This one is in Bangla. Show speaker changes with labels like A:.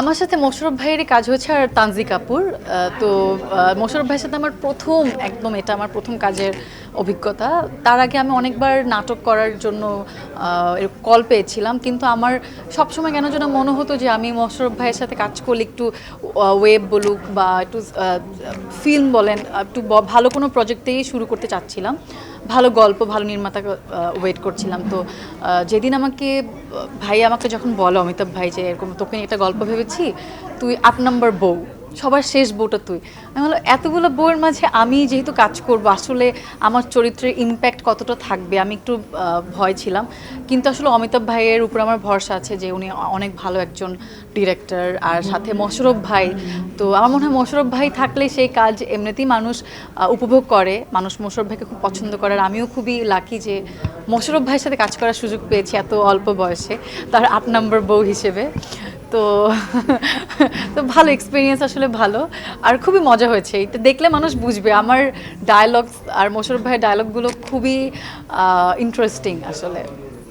A: আমার সাথে মোশাররফ ভাইয়েরই কাজ হয়েছে আর তানজিক আপুর। তো মোশাররফ ভাইয়ের সাথে আমার এটা আমার প্রথম কাজের অভিজ্ঞতা। তার আগে আমি অনেকবার নাটক করার জন্য কল পেয়েছিলাম, কিন্তু আমার সবসময় কেন যেন মনে হতো যে আমি মোশাররফ ভাইয়ের সাথে কাজ করলে একটু ওয়েব বলুক বা একটু ফিল্ম বলেন, একটু ভালো কোনো প্রজেক্টেই শুরু করতে চাচ্ছিলাম। ভালো গল্প, ভালো নির্মাতা ওয়েট করছিলাম। তো যেদিন ভাই আমাকে যখন বলো, অমিতাভ ভাই, যে এরকম তোকে নিয়ে একটা গল্প ভেবেছি, তুই ৮ নম্বর বউ, সবার শেষ বউটা তুই। আমি বললাম এতগুলো বউয়ের মাঝে আমি যেহেতু কাজ করব, আসলে আমার চরিত্রের ইম্প্যাক্ট কতটা থাকবে, আমি একটু ভয় ছিলাম। কিন্তু আসলে অমিতাভ ভাইয়ের উপর আমার ভরসা আছে যে উনি অনেক ভালো একজন ডিরেক্টর, আর সাথে মোশাররফ ভাই। তো আমার মনে হয় মোশাররফ ভাই থাকলে সেই কাজ এমনিতেই মানুষ উপভোগ করে, মানুষ মোশাররফ ভাইকে খুব পছন্দ করে। আর আমিও খুবই লাকি যে মোশাররফ ভাইয়ের সাথে কাজ করার সুযোগ পেয়েছি এত অল্প বয়সে, তার ৮ নম্বর বউ হিসেবে। তো তো ভালো এক্সপিরিয়েন্স, আসলে ভালো। আর খুবই মজা হয়েছে, এটা দেখলে মানুষ বুঝবে আমার ডায়ালগস আর মোশাররফ ভাইয়ের ডায়ালগগুলো খুবই ইন্টারেস্টিং আসলে।